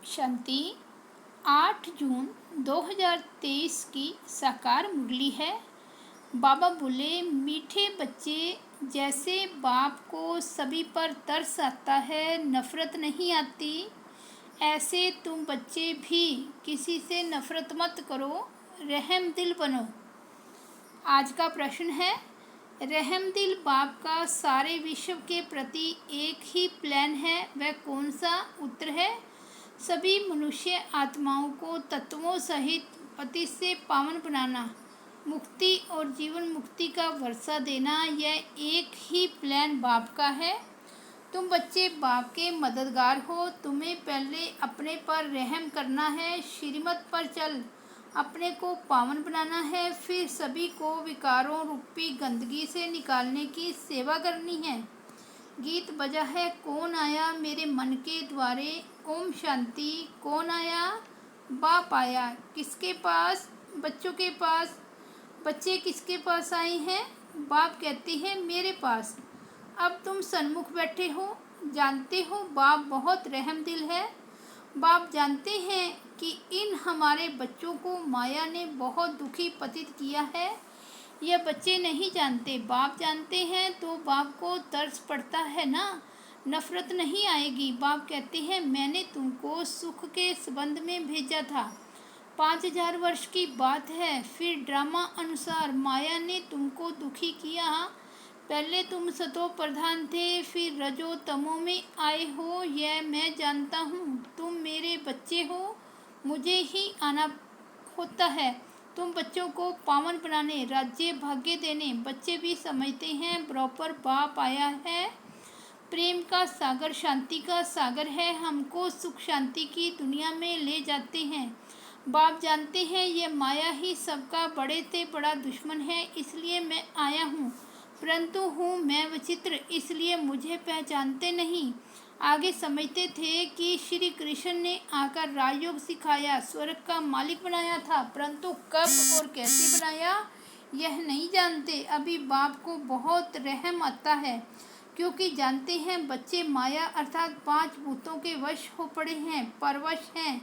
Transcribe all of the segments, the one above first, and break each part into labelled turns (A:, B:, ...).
A: शांति 8 जून 2023 की साकार मुरली है। बाबा बोले, मीठे बच्चे, जैसे बाप को सभी पर तरस आता है, नफ़रत नहीं आती, ऐसे तुम बच्चे भी किसी से नफ़रत मत करो, रहम दिल बनो। आज का प्रश्न है, रहम दिल बाप का सारे विश्व के प्रति एक ही प्लान है, वह कौन सा? उत्तर है, सभी मनुष्य आत्माओं को तत्वों सहित पति से पावन बनाना, मुक्ति और जीवन मुक्ति का वर्षा देना, यह एक ही प्लान बाप का है। तुम बच्चे बाप के मददगार हो, तुम्हें पहले अपने पर रहम करना है, श्रीमत पर चल अपने को पावन बनाना है, फिर सभी को विकारों रूपी गंदगी से निकालने की सेवा करनी है। गीत बजा है, कौन आया मेरे मन के द्वारे, ओम शांति। कौन आया? बाप आया। किसके पास? बच्चों के पास। बच्चे किसके पास आए हैं? बाप कहते हैं मेरे पास। अब तुम सन्मुख बैठे हो, जानते हो बाप बहुत रहम दिल है। बाप जानते हैं कि इन हमारे बच्चों को माया ने बहुत दुखी पतित किया है। यह बच्चे नहीं जानते, बाप जानते हैं, तो बाप को तरस पड़ता है ना, नफ़रत नहीं आएगी। बाप कहते हैं मैंने तुमको सुख के संबंध में भेजा था। 5000 वर्ष की बात है। फिर ड्रामा अनुसार माया ने तुमको दुखी किया। पहले तुम सतो प्रधान थे, फिर रजो तमो में आए हो, यह मैं जानता हूँ। तुम मेरे बच्चे हो, मुझे ही आना होता है तुम बच्चों को पावन बनाने, राज्य भाग्य देने। बच्चे भी समझते हैं बराबर बाप आया है, प्रेम का सागर, शांति का सागर है, हमको सुख शांति की दुनिया में ले जाते हैं। बाप जानते हैं ये माया ही सबका बड़े से बड़ा दुश्मन है, इसलिए मैं आया हूँ, परंतु हूँ मैं विचित्र, इसलिए मुझे पहचानते नहीं। आगे समझते थे कि श्री कृष्ण ने आकर राजयोग सिखाया, स्वर्ग का मालिक बनाया था, परंतु कब और कैसे बनाया यह नहीं जानते। अभी बाप को बहुत रहम आता है, क्योंकि जानते हैं बच्चे माया अर्थात 5 भूतों के वश हो पड़े हैं, परवश हैं,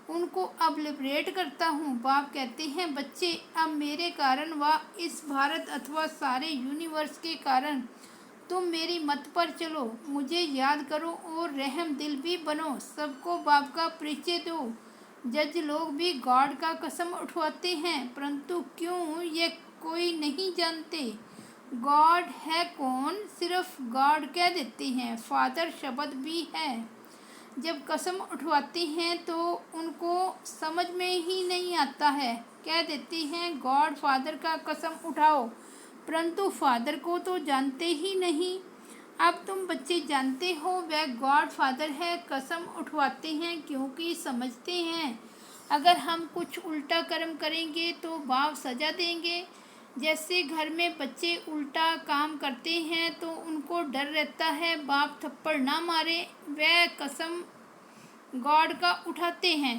A: उनको अब लिबरेट करता हूँ। बाप कहते हैं बच्चे, अब मेरे कारण व इस भारत अथवा सारे यूनिवर्स के कारण तुम मेरी मत पर चलो, मुझे याद करो और रहम दिल भी बनो, सबको बाप का परिचय दो। जज लोग भी गॉड का कसम उठवाते हैं, परंतु क्यों ये कोई नहीं जानते गॉड है कौन, सिर्फ गॉड कह देते हैं। फादर शब्द भी है, जब कसम उठवाते हैं तो उनको समझ में ही नहीं आता है, कह देते हैं गॉड फादर का कसम उठाओ, परंतु फादर को तो जानते ही नहीं। अब तुम बच्चे जानते हो वह गॉड फादर है, कसम उठवाते हैं क्योंकि समझते हैं अगर हम कुछ उल्टा कर्म करेंगे तो बाप सजा देंगे। जैसे घर में बच्चे उल्टा काम करते हैं तो उनको डर रहता है बाप थप्पड़ ना मारे, वह कसम गॉड का उठाते हैं,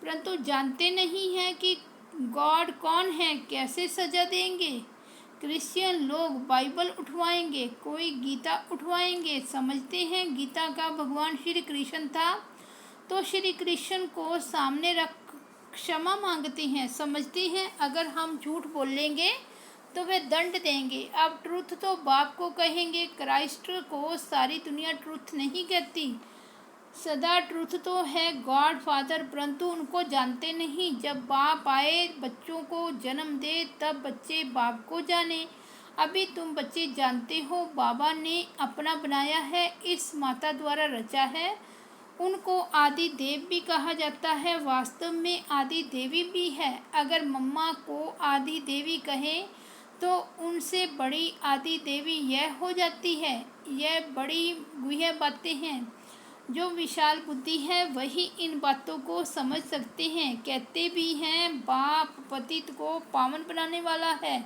A: परंतु जानते नहीं हैं कि गॉड कौन है, कैसे सजा देंगे। क्रिश्चियन लोग बाइबल उठवाएंगे, कोई गीता उठवाएंगे, समझते हैं गीता का भगवान श्री कृष्ण था, तो श्री कृष्ण को सामने रख क्षमा मांगते हैं, समझते हैं अगर हम झूठ बोलेंगे तो वे दंड देंगे। अब ट्रुथ तो बाप को कहेंगे, क्राइस्ट को सारी दुनिया ट्रुथ नहीं कहती, सदा ट्रुथ तो है गॉड फादर, परंतु उनको जानते नहीं। जब बाप आए बच्चों को जन्म दे तब बच्चे बाप को जाने। अभी तुम बच्चे जानते हो बाबा ने अपना बनाया है, इस माता द्वारा रचा है, उनको आदि देव भी कहा जाता है, वास्तव में आदि देवी भी है। अगर मम्मा को आदि देवी कहें तो उनसे बड़ी आदि देवी यह हो जाती है। यह बड़ी गुह्य बातें हैं, जो विशाल बुद्धि है वही इन बातों को समझ सकते हैं। कहते भी हैं बाप पतित को पावन बनाने वाला है।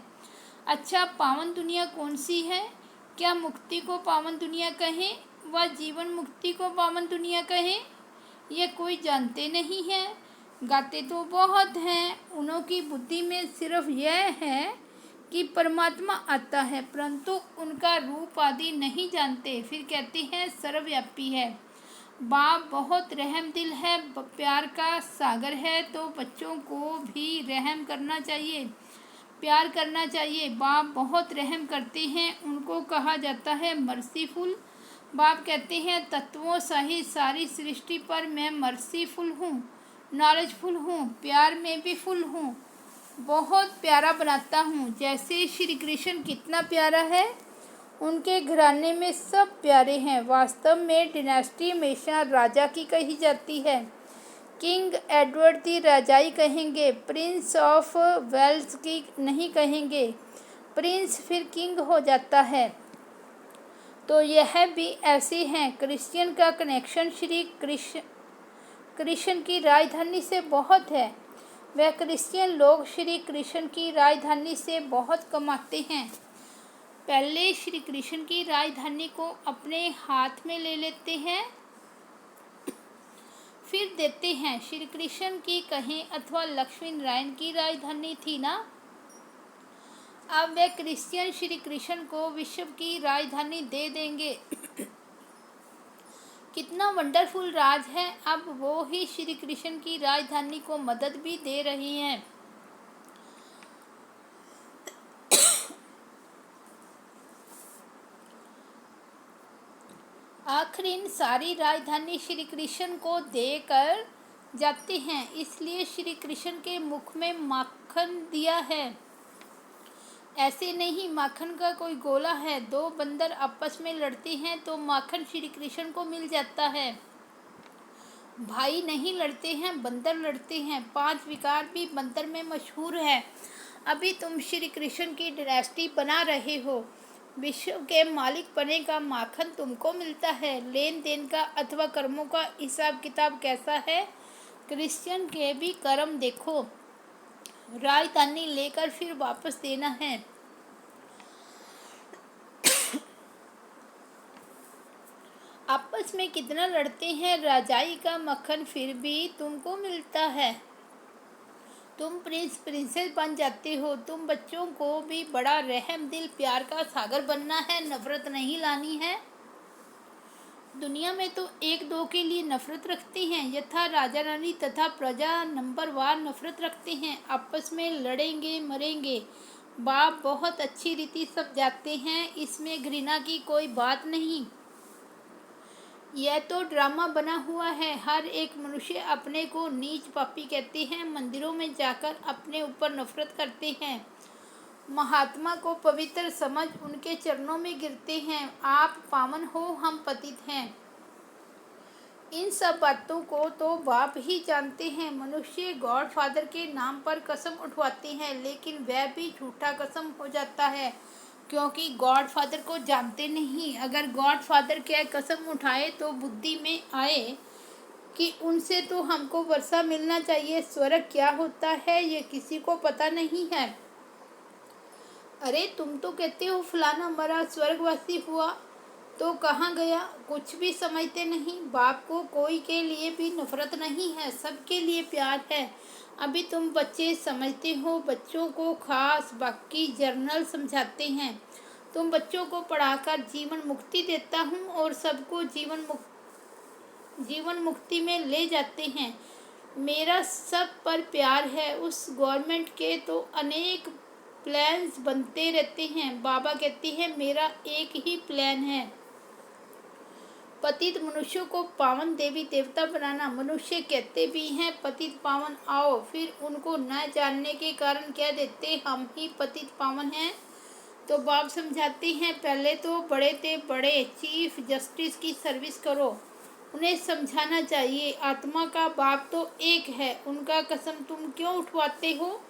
A: अच्छा, पावन दुनिया कौन सी है? क्या मुक्ति को पावन दुनिया कहें व जीवन मुक्ति को पावन दुनिया कहें? यह कोई जानते नहीं है। गाते तो बहुत हैं, उन्हों की बुद्धि में सिर्फ यह है कि परमात्मा आता है, परंतु उनका रूप आदि नहीं जानते। फिर कहते हैं सर्वव्यापी है। बाप बहुत रहमदिल है, प्यार का सागर है, तो बच्चों को भी रहम करना चाहिए, प्यार करना चाहिए। बाप बहुत रहम करते हैं, उनको कहा जाता है मर्सीफुल। बाप कहते हैं तत्वों सहित सारी सृष्टि पर मैं मर्सीफुल हूँ, नॉलेजफुल हूँ, प्यार में भी फुल हूँ, बहुत प्यारा बनाता हूँ। जैसे श्री कृष्ण कितना प्यारा है, उनके घराने में सब प्यारे हैं। वास्तव में डिनेस्टी हमेशा राजा की कही जाती है। किंग एडवर्ड दी राजाई कहेंगे, प्रिंस ऑफ वेल्स की नहीं कहेंगे। प्रिंस फिर किंग हो जाता है। तो यह भी ऐसे हैं। क्रिश्चियन का कनेक्शन श्री कृष्ण की राजधानी से बहुत है। वह क्रिश्चियन लोग श्री कृष्ण की राजधानी से बहुत कमाते हैं। पहले श्री कृष्ण की राजधानी को अपने हाथ में ले लेते हैं, फिर देते हैं। श्री कृष्ण की कहें अथवा लक्ष्मी नारायण की राजधानी थी ना, अब वे क्रिश्चियन श्री कृष्ण को विश्व की राजधानी दे देंगे। कितना वंडरफुल राज है। अब वो ही श्री कृष्ण की राजधानी को मदद भी दे रही हैं। आखिर सारी राजधानी श्री कृष्ण को देकर जाते हैं, इसलिए श्री कृष्ण के मुख में माखन दिया है। ऐसे नहीं, माखन का कोई गोला है। दो बंदर आपस में लड़ते हैं तो माखन श्री कृष्ण को मिल जाता है। भाई नहीं लड़ते हैं, बंदर लड़ते हैं। 5 विकार भी बंदर में मशहूर है। अभी तुम श्री कृष्ण की डायनेस्टी बना रहे हो। विश्व के मालिक बने का माखन तुमको मिलता है। लेन देन का अथवा कर्मों का हिसाब किताब कैसा है? क्रिश्चियन के भी कर्म देखो। राजधानी लेकर फिर वापस देना है। आपस में कितना लड़ते हैं, राजाई का मक्खन फिर भी तुमको मिलता है। तुम प्रिंस प्रिंसेस बन जाते हो। तुम बच्चों को भी बड़ा रहम दिल, प्यार का सागर बनना है, नफरत नहीं लानी है। दुनिया में तो एक दो के लिए नफरत रखते हैं, यथा राजा रानी तथा प्रजा नंबरवार नफरत रखते हैं। आपस में लड़ेंगे मरेंगे। बाप बहुत अच्छी रीति समझाते हैं, इसमें घृणा की कोई बात नहीं। यह तो ड्रामा बना हुआ है। हर एक मनुष्य अपने को नीच पापी कहते हैं, मंदिरों में जाकर अपने ऊपर नफरत करते हैं, महात्मा को पवित्र समझ उनके चरणों में गिरते हैं। आप पावन हो, हम पतित हैं। इन सब बातों को तो बाप ही जानते हैं। मनुष्य गॉड फादर के नाम पर कसम उठवाते हैं, लेकिन वह भी झूठा कसम हो जाता है, क्योंकि गॉड फादर को जानते नहीं। अगर गॉड फादर क्या कसम उठाए तो बुद्धि में आए कि उनसे तो हमको वर्षा मिलना चाहिए। स्वर्ग क्या होता है ये किसी को पता नहीं है। अरे तुम तो कहते हो फलाना मरा, स्वर्गवासी हुआ, तो कहाँ गया? कुछ भी समझते नहीं। बाप को कोई के लिए भी नफरत नहीं है, सबके लिए प्यार है। अभी तुम बच्चे समझते हो, बच्चों को खास बाकी जर्नल समझाते हैं। तुम बच्चों को पढ़ाकर जीवन मुक्ति देता हूँ और सबको जीवन मुक्ति में ले जाते हैं। मेरा सब पर प्यार है। उस गवर्नमेंट के तो अनेक प्लान्स बनते रहते हैं। बाबा कहते हैं मेरा एक ही प्लान है, पतित मनुष्यों को पावन देवी देवता बनाना। मनुष्य कहते भी हैं पतित पावन आओ, फिर उनको न जानने के कारण कह देते हम ही पतित पावन हैं। तो बाप समझाते हैं पहले तो बड़े ते बड़े चीफ जस्टिस की सर्विस करो, उन्हें समझाना चाहिए आत्मा का बाप तो एक है, उनका कसम तुम क्यों उठवाते हो?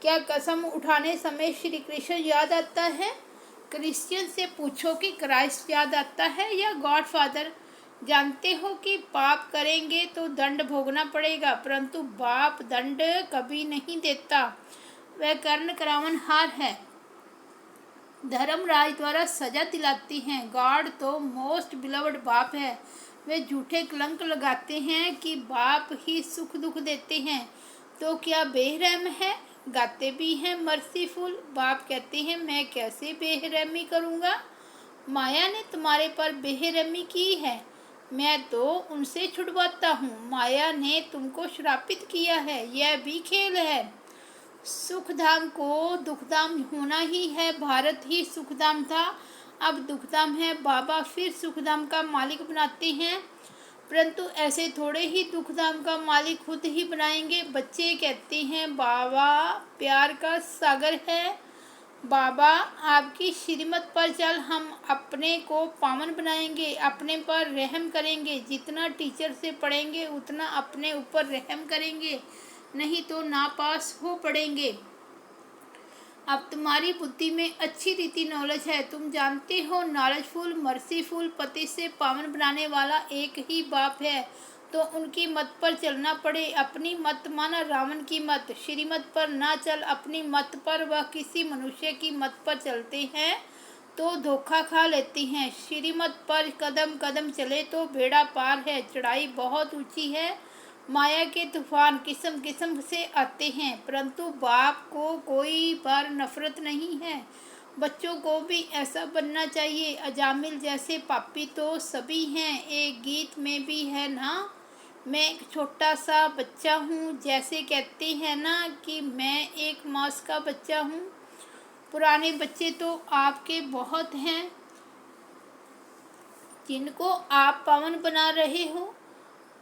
A: क्या कसम उठाने समय श्री कृष्ण याद आता है? क्रिश्चियन से पूछो कि क्राइस्ट याद आता है या गॉड फादर। जानते हो कि पाप करेंगे तो दंड भोगना पड़ेगा, परंतु बाप दंड कभी नहीं देता, वह कर्ण करावनहार है। धर्मराज द्वारा सजा दिलाती हैं। गॉड तो मोस्ट बिलवड बाप है। वे झूठे कलंक लगाते हैं कि बाप ही सुख दुख देते हैं, तो क्या बेरहम है? गाते भी हैं मर्सीफुल। बाप कहते हैं मैं कैसे बेरहमी करूँगा? माया ने तुम्हारे पर बेरहमी की है। मैं तो उनसे छुड़वाता हूँ। माया ने तुमको श्रापित किया है, यह भी खेल है। सुखधाम को दुखधाम होना ही है। भारत ही सुखधाम था, अब दुखधाम है। बाबा फिर सुखधाम का मालिक बनाते हैं, परंतु ऐसे थोड़े ही दुखधाम का मालिक खुद ही बनाएंगे। बच्चे कहते हैं बाबा प्यार का सागर है। बाबा आपकी श्रीमत पर चल, हम अपने को पावन बनाएंगे, अपने पर रहम करेंगे। जितना टीचर से पढ़ेंगे उतना अपने ऊपर रहम करेंगे, नहीं तो नापास हो पड़ेंगे। अब तुम्हारी बुद्धि में अच्छी रीति नॉलेज है, तुम जानते हो नॉलेजफुल मर्सीफुल पति से पावन बनाने वाला एक ही बाप है, तो उनकी मत पर चलना पड़े। अपनी मत माना रावण की मत, श्रीमत पर ना चल अपनी मत पर। वह किसी मनुष्य की मत पर चलते हैं तो धोखा खा लेते हैं। श्रीमत पर कदम कदम चले तो बेड़ा पार है। चढ़ाई बहुत ऊंची है, माया के तूफान किस्म किस्म से आते हैं, परंतु बाप को कोई पर नफरत नहीं है। बच्चों को भी ऐसा बनना चाहिए। अजामिल जैसे पापी तो सभी हैं, एक गीत में भी है ना, मैं एक छोटा सा बच्चा हूँ। जैसे कहते हैं ना कि मैं एक मास का बच्चा हूँ। पुराने बच्चे तो आपके बहुत हैं, जिनको आप पावन बना रहे हो,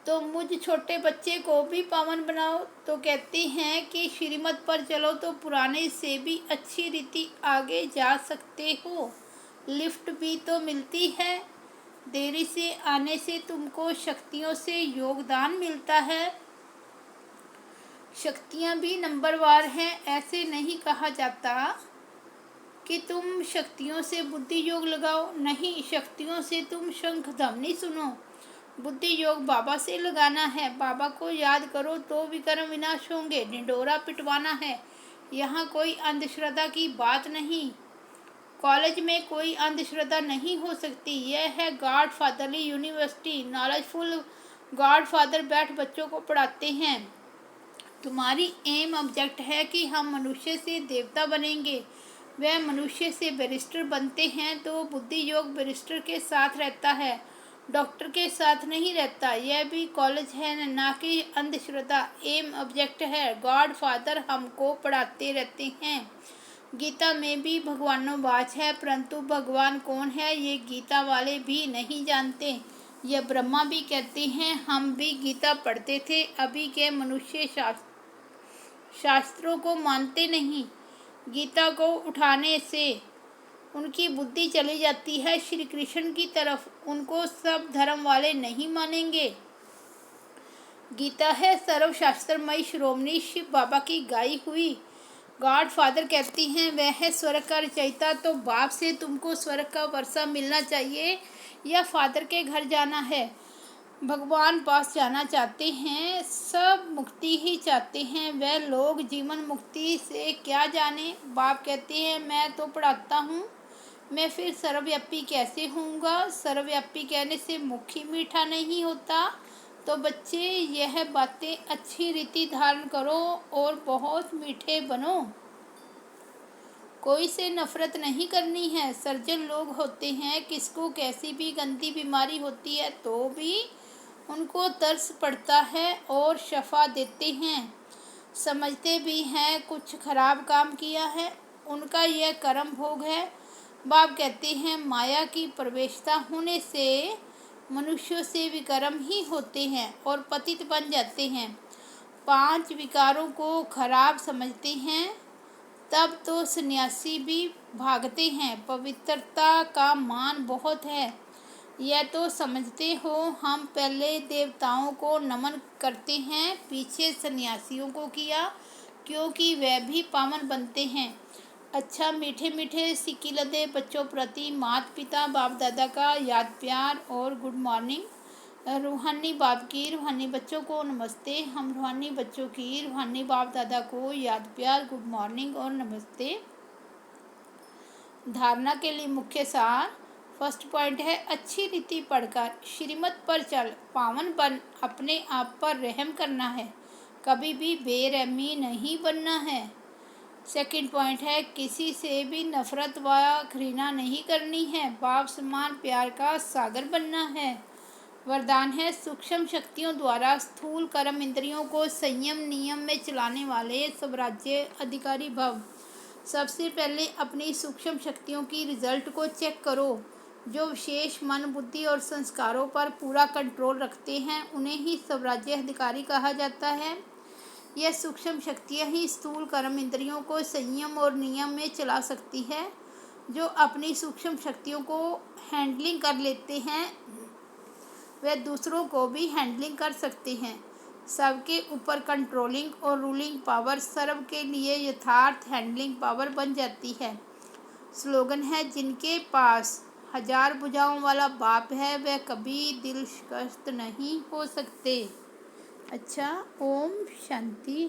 A: तो मुझ छोटे बच्चे को भी पावन बनाओ। तो कहते हैं कि श्रीमत पर चलो तो पुराने से भी अच्छी रीति आगे जा सकते हो। लिफ्ट भी तो मिलती है, देरी से आने से तुमको शक्तियों से योगदान मिलता है। शक्तियाँ भी नंबरवार हैं, ऐसे नहीं कहा जाता कि तुम शक्तियों से बुद्धि योग लगाओ। नहीं, शक्तियों से तुम शंख ध्वनि सुनो। बुद्धि योग बाबा से लगाना है। बाबा को याद करो तो विकर्म विनाश होंगे। ढिंडोरा पिटवाना है, यहाँ कोई अंधश्रद्धा की बात नहीं। कॉलेज में कोई अंधश्रद्धा नहीं हो सकती। यह है God fatherly university. Knowledgeful God father बैठ बच्चों को पढ़ाते हैं। तुम्हारी एम ऑब्जेक्ट है कि हम मनुष्य से देवता बनेंगे। वह मनुष्य से बैरिस्टर बनते हैं, तो बुद्धि योग बैरिस्टर के साथ रहता है, डॉक्टर के साथ नहीं रहता। यह भी कॉलेज है, ना कि अंधश्रद्धा। एम ऑब्जेक्ट है, गॉड फादर हमको पढ़ाते रहते हैं। गीता में भी भगवानों है, परंतु भगवान कौन है ये गीता वाले भी नहीं जानते। यह ब्रह्मा भी कहते हैं हम भी गीता पढ़ते थे। अभी के मनुष्य शास्त्रों को मानते नहीं। गीता को उठाने से उनकी बुद्धि चली जाती है श्री कृष्ण की तरफ। उनको सब धर्म वाले नहीं मानेंगे। गीता है सर्वशास्त्रमयी शिरोमणि शिव बाबा की गाई हुई। गॉड फादर कहती हैं वह है स्वर्ग का रचयिता। तो बाप से तुमको स्वर्ग का वर्षा मिलना चाहिए या फादर के घर जाना है। भगवान पास जाना चाहते हैं, सब मुक्ति ही चाहते हैं। वह लोग जीवन मुक्ति से क्या जाने। बाप कहते हैं मैं तो पढ़ाता हूँ, मैं फिर सर्वव्यापी कैसे होऊंगा। सर्वव्यापी कहने से मुख ही मीठा नहीं होता। तो बच्चे यह बातें अच्छी रीति धारण करो और बहुत मीठे बनो। कोई से नफरत नहीं करनी है। सर्जन लोग होते हैं, किसको कैसी भी गंदी बीमारी होती है तो भी उनको तरस पड़ता है और शफा देते हैं। समझते भी हैं कुछ खराब काम किया है, उनका यह कर्म भोग है। बाप कहते हैं माया की प्रवेशता होने से मनुष्यों से विकर्म ही होते हैं और पतित बन जाते हैं। 5 विकारों को खराब समझते हैं, तब तो सन्यासी भी भागते हैं। पवित्रता का मान बहुत है, यह तो समझते हो। हम पहले देवताओं को नमन करते हैं, पीछे सन्यासियों को किया, क्योंकि वे भी पावन बनते हैं। अच्छा, मीठे मीठे सिकिलदे बच्चों प्रति माता पिता बाप दादा का याद प्यार और गुड मॉर्निंग। रूहानी बाप की रूहानी बच्चों को नमस्ते। हम रूहानी बच्चों की रूहानी बाप दादा को याद प्यार गुड मॉर्निंग और नमस्ते। धारणा के लिए मुख्य सार। फर्स्ट पॉइंट है अच्छी रीति पढ़कर श्रीमत पर चल, पावन बन, अपने आप पर रहम करना है, कभी भी बेरहमी नहीं बनना है। सेकंड पॉइंट है किसी से भी नफरत व घृणा नहीं करनी है, बाप समान प्यार का सागर बनना है। वरदान है सूक्ष्म शक्तियों द्वारा स्थूल कर्म इंद्रियों को संयम नियम में चलाने वाले स्वराज्य अधिकारी भव। सबसे पहले अपनी सूक्ष्म शक्तियों की रिजल्ट को चेक करो। जो विशेष मन बुद्धि और संस्कारों पर पूरा कंट्रोल रखते हैं उन्हें ही स्वराज्य अधिकारी कहा जाता है। यह सूक्ष्म शक्तियाँ ही स्थूल कर्म इंद्रियों को संयम और नियम में चला सकती है। जो अपनी सूक्ष्म शक्तियों को हैंडलिंग कर लेते हैं वे दूसरों को भी हैंडलिंग कर सकते हैं। सबके ऊपर कंट्रोलिंग और रूलिंग पावर सर्व के लिए यथार्थ हैंडलिंग पावर बन जाती है। स्लोगन है जिनके पास 1000 भुजाओं वाला बाप है वह कभी दिल शिकस्त नहीं हो सकते। अच्छा, ओम शांति।